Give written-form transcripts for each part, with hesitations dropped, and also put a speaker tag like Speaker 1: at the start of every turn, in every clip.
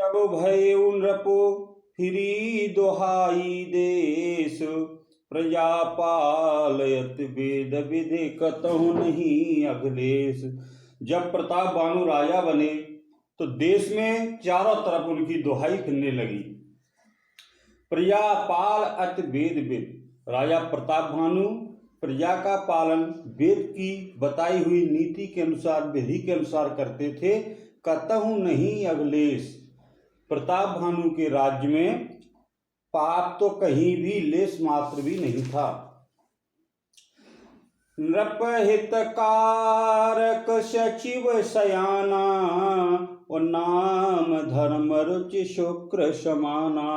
Speaker 1: तब भयउ नृपो फिरी दोहाई देश, प्रजा पालयत वेद विधि कतहु नहीं अखिलेश। जब प्रताप भानु राजा बने तो देश में चारों तरफ उनकी दोहाई फिरने लगी। प्रजा पाल अत वेद विद, राजा प्रताप भानु प्रजा का पालन वेद की बताई हुई नीति के अनुसार, विधि के अनुसार करते थे। कतहु नहीं अखिलेश, प्रताप भानु के राज्य में पाप तो कहीं भी लेस मात्र भी नहीं था। नृप हितकारक सचिव सयाना, और नाम धर्म रुचि शुक्र समाना।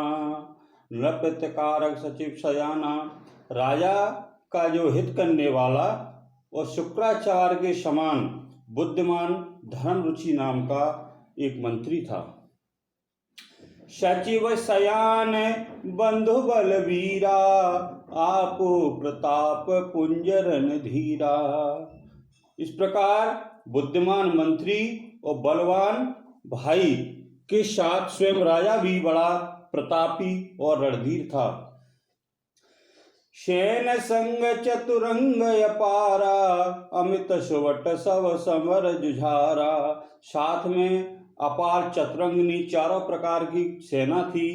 Speaker 1: नृप हितकारक सचिव सयाना, राजा का जो हित करने वाला और शुक्राचार्य के समान बुद्धिमान धर्म रुचि नाम का एक मंत्री था। सचिव सयान बंधु बलवीरा, आपो प्रताप पुंजरन धीरा। इस प्रकार बुद्धिमान मंत्री और बलवान भाई के साथ स्वयं राजा भी बड़ा प्रतापी और रणधीर था। शैन संग चतुरंग अपारा, अमित सुवट सब समर जुझारा। साथ में अपार चतुरंगनी चारों प्रकार की सेना थी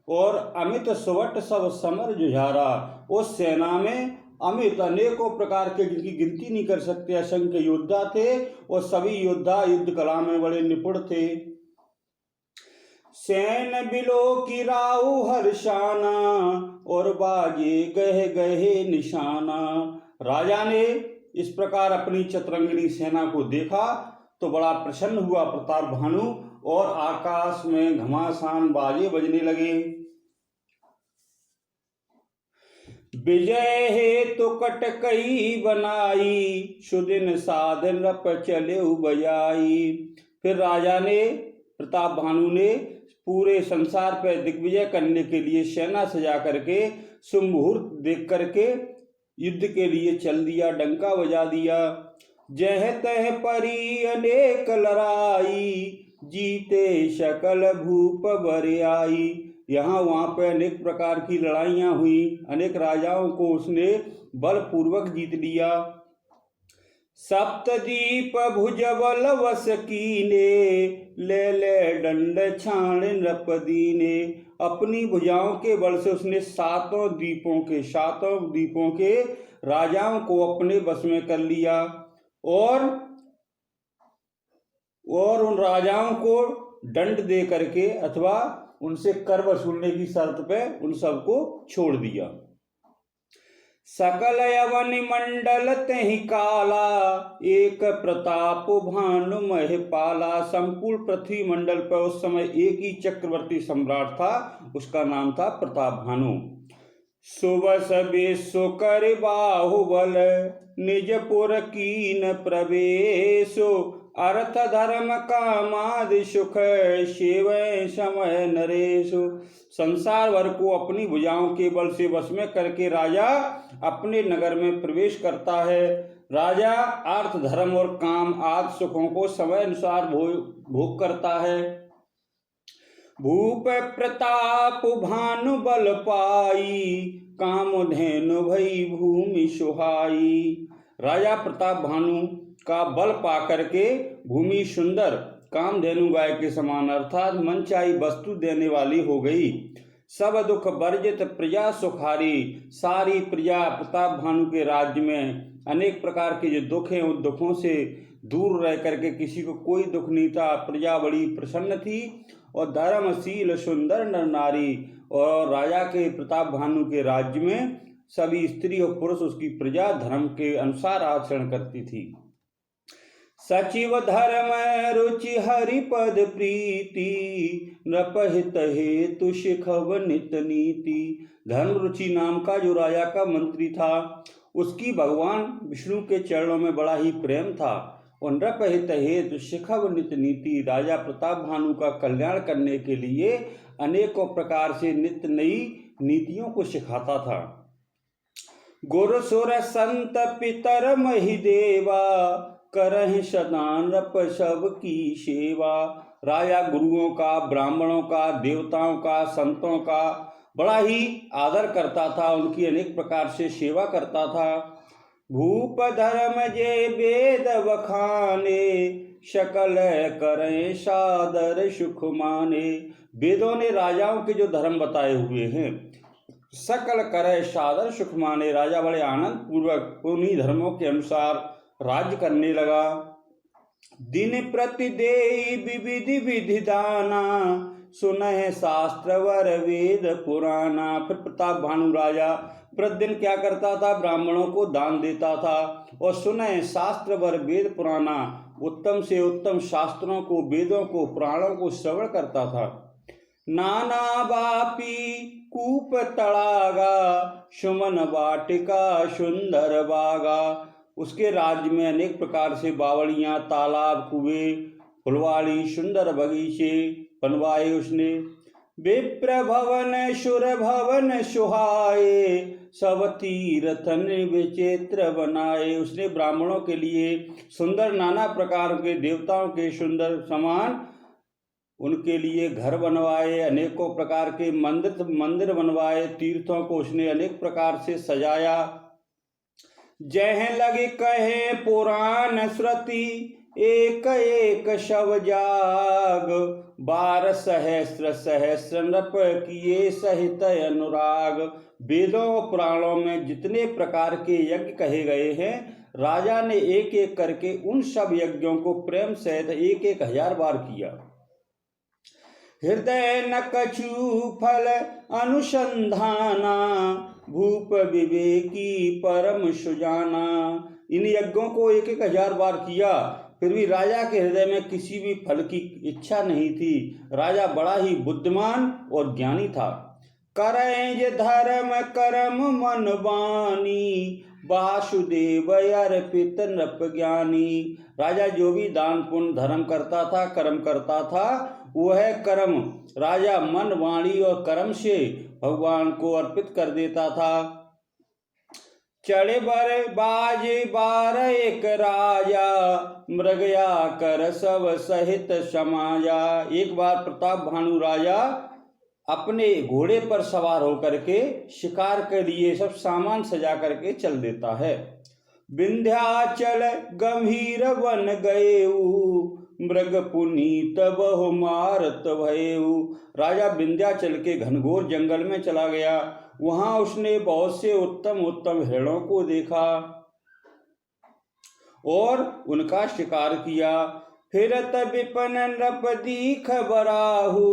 Speaker 1: और अमित सुवट सब समर जुझारा। उस सेना में अमित अनेकों प्रकार के, जिनकी गिनती नहीं कर सकते, असंख्य योद्धा थे और सभी योद्धा युद्ध कला में बड़े निपुण थे। सैन बिलो की राउ हर्षाना, और बाजे गहे गहे निशाना। राजा ने इस प्रकार अपनी चतुरंगिनी सेना को देखा तो बड़ा प्रसन्न हुआ प्रताप भानु, और आकाश में घमासान बाजे बजने लगे। विजय हेतु कटकई बनाई, सुदिन साधन रप चले बजाई। फिर राजा ने, प्रताप भानु ने पूरे संसार पर दिग्विजय करने के लिए सेना सजा करके, शुभ मुहूर्त देख करके युद्ध के लिए चल दिया, डंका बजा दिया। जह तह परी अनेक लड़ाई, जीते सकल भूप बरियाई। यहाँ वहाँ पे अनेक प्रकार की लड़ाइयाँ हुई, अनेक राजाओं को उसने बलपूर्वक जीत लिया। सप्तदीप भुजबल वस कीने, ले ले दंड छाण नृपदीने। अपनी भुजाओं के बल से उसने सातों द्वीपों के राजाओं को अपने बस में कर लिया, और उन राजाओं को दंड दे करके अथवा उनसे कर वसूलने की शर्त पे उन सबको छोड़ दिया। सकल यवनि मंडल तहि काला, एक प्रताप भानु महिपाला। संपूर्ण पृथ्वी मंडल पर उस समय एक ही चक्रवर्ती सम्राट था, उसका नाम था प्रताप भानु। सुबस बेसो कर बाहुबल, निजपुर कीन प्रवेशो। अर्थ धर्म कामादि सुख, सेवै समय नरेशु। संसार भर को अपनी भुजाओं के बल से वश में करके राजा अपने नगर में प्रवेश करता है। राजा अर्थ धर्म और काम आदि सुखों को समय अनुसार भोग करता है। भूप प्रताप भानु बल पाई, काम धेनु भई भूमि सुहाई। राजा प्रताप भानु का बल पा करके भूमि सुंदर कामधेनु गाय के समान अर्थात मनचाही वस्तु देने वाली हो गई। सब दुख वर्जित प्रजा सुखारी। सारी प्रजा प्रताप भानु के राज्य में अनेक प्रकार के जो दुख हैं उन दुखों से दूर रह करके किसी को कोई दुख नहीं था। प्रजा बड़ी प्रसन्न थी और धर्मशील सुंदर नर नारी। और राजा के प्रताप भानु के राज्य में सभी स्त्री और पुरुष उसकी प्रजा धर्म के अनुसार आचरण करती थी। सचिव धर्म रुचि हरिपद प्रीति, नृपहित हेतु शिखव नित नीति। धर्म रुचि नाम का जो राजा का मंत्री था उसकी भगवान विष्णु के चरणों में बड़ा ही प्रेम था। और नृपहित हेतु शिखव नित नीति, राजा प्रताप भानु का कल्याण करने के लिए अनेकों प्रकार से नित्य नई नीतियों को सिखाता था। गुरु सुर संत पितर महि देवा, करहि सदा नृप सब की सेवा। राजा गुरुओं का, ब्राह्मणों का, देवताओं का, संतों का बड़ा ही आदर करता था, उनकी अनेक प्रकार से सेवा करता था। भूप धर्म जे वेद बखाने, शकल करें सादर सुख माने। वेदों ने राजाओं के जो धर्म बताए हुए हैं, सकल करे सादर सुख माने, राजा बड़े आनंद पूर्वक उन्हीं धर्मों के अनुसार राज्य करने लगा। दिन प्रति देई विविधि विधि दाना, सुनह शास्त्र वर वेद पुराना। फिर प्रताप भानु राजा प्रतिदिन क्या करता था, ब्राह्मणों को दान देता था और सुनह शास्त्र वर वेद पुराना, उत्तम से उत्तम शास्त्रों को, वेदों को, पुराणों को श्रवण करता था। नाना बापी कूप तड़ागा, सुमन वाटिका सुंदर बागा। उसके राज्य में अनेक प्रकार से बावड़ियां, तालाब, कुएं, फुलवाड़ी, सुंदर बगीचे बनवाए उसने। विप्र भवन सुर भवन सुहाए, सब तीर्थन विचित्र बनाए। उसने ब्राह्मणों के लिए सुंदर नाना प्रकार के, देवताओं के सुंदर समान उनके लिए घर बनवाए, अनेकों प्रकार के मंदिर बनवाए, तीर्थों को उसने अनेक प्रकार से सजाया। जह लगे कहे पुराण श्रुति, एक एक शव जाग, 12 सहस्र सहस्र नृप किए सहित अनुराग। वेदों और पुराणों में जितने प्रकार के यज्ञ कहे गए हैं, राजा ने एक एक करके उन सब यज्ञों को प्रेम सहित 1,000 बार किया। हृदय न कछु फल अनुसंधाना, भूप विवेकी परम सुजाना। इन यज्ञों को 1,000 बार किया, फिर भी राजा के हृदय में किसी भी फल की इच्छा नहीं थी। राजा बड़ा ही बुद्धिमान और ज्ञानी था। करें धर्म कर्म मन बानी, वासुदेव अर्पित नृप ज्ञानी। राजा जो भी दान पुण्य धर्म करता था, कर्म करता था, वह कर्म राजा मन, वाणी और कर्म से भगवान को अर्पित कर देता था। चढ़े बर बाज बार एक राजा, मृगया कर सब सहित समाजा। एक बार प्रताप भानु राजा अपने घोड़े पर सवार होकर के शिकार के लिए सब सामान सजा करके चल देता है। विंध्याचल गंभीर वन गएऊ, मृग पुनीत बहु मारत भयऊ। राजा विंध्याचल के घनघोर जंगल में चला गया, वहां उसने बहुत से उत्तम उत्तम हिरणों को देखा और उनका शिकार किया। फिरत विपन नृप दीख बराहु,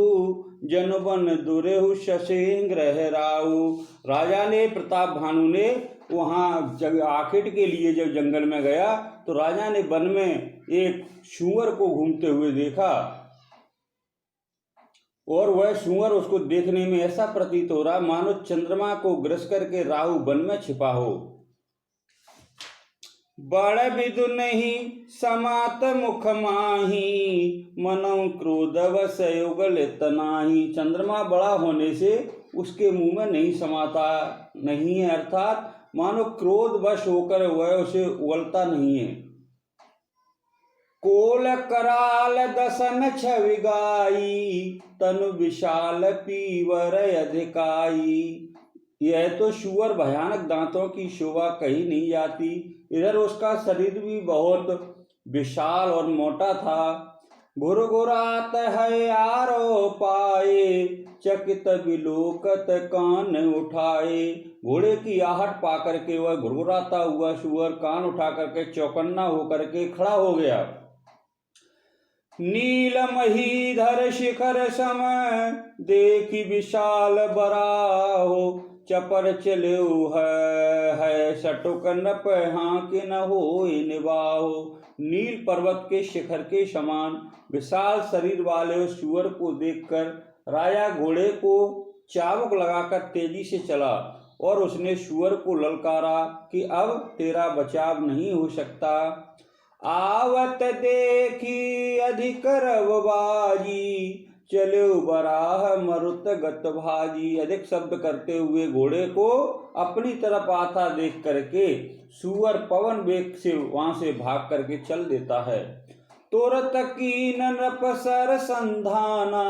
Speaker 1: जनवन दुरेहु शशें ग्रह राहु। राजा ने, प्रताप भानु ने वहां आखिट के लिए जब जंगल में गया तो राजा ने वन में एक सूअर को घूमते हुए देखा और वह सूअर उसको देखने में ऐसा प्रतीत हो रहा मानो चंद्रमा को ग्रस करके राहु वन में छिपा हो। बड़ विदु नहीं समात मुख माही, मनो क्रोध वश युगल तनाही। चंद्रमा बड़ा होने से उसके मुंह में नहीं समाता नहीं है, अर्थात मानो क्रोध वश होकर वह उसे उगलता नहीं है। कोल कराल दसन छवि गाई, तनु विशाल पीवर अधिकाई। यह तो सूअर भयानक दांतों की शोभा कही नहीं जाती, इधर उसका शरीर भी बहुत विशाल और मोटा था। घुरघुरात है आरो पाए, चकित विलोकत कान उठाए। घोड़े की आहट पाकर के वह घुरघुराता हुआ सूअर कान उठा करके चौकन्ना होकर के खड़ा हो गया। नील महीधर शिखर सम, देखी विशाल बराहो, चपर चलो है सटुक नप हाँ के न हो निभाओ। नील पर्वत के शिखर के समान विशाल शरीर वाले उस सूअर को देखकर राजा घोड़े को चाबुक लगाकर तेजी से चला और उसने सूअर को ललकारा कि अब तेरा बचाव नहीं हो सकता। आवत देखी अधिक रवबाजी, चलो बराह मरुत गत भाजी। अधिक शब्द करते हुए घोड़े को अपनी तरफ आता देख करके सूअर पवन वेग से वहां से भाग करके चल देता है। तुरत कीन नृप सर संधाना,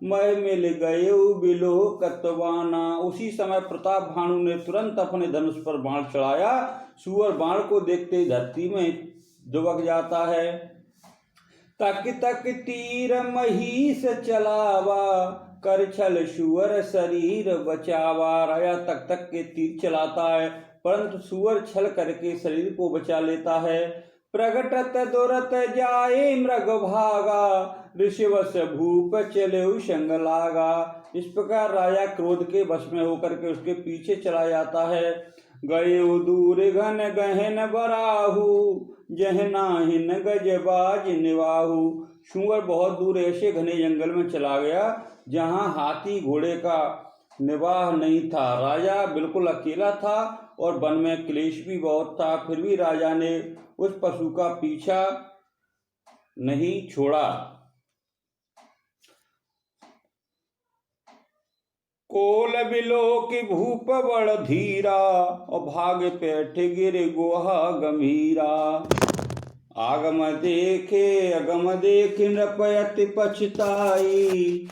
Speaker 1: मैं मिल गए बिलो कतवाना। उसी समय प्रताप भानु ने तुरंत अपने धनुष पर बाण चढ़ाया। सूअर बाण को देखते ही धरती में दुबक जाता है। तक तक तीर महिष चलावा, कर छल सुअर शरीर बचावा। राजा तक तक के तीर चलाता है, परंतु सूअर छल करके शरीर को बचा लेता है। प्रगटत दुरत जाए मृग भागा, ऋषिवश भूप चले संग लागा। इस प्रकार राजा क्रोध के वश में होकर के उसके पीछे चला जाता है। गए दूर घन गहन बराहु, जहनाहिन गजबाज निवाहु। सूअर बहुत दूर ऐसे घने जंगल में चला गया जहाँ हाथी घोड़े का निवाह नहीं था। राजा बिल्कुल अकेला था और वन में क्लेश भी बहुत था, फिर भी राजा ने उस पशु का पीछा नहीं छोड़ा। कोल बिलो की भूप बड़ धीरा, और भाग पैठ गिर गोहा गंभीरा। आगम देखे अगम देख नृप अति पछताई,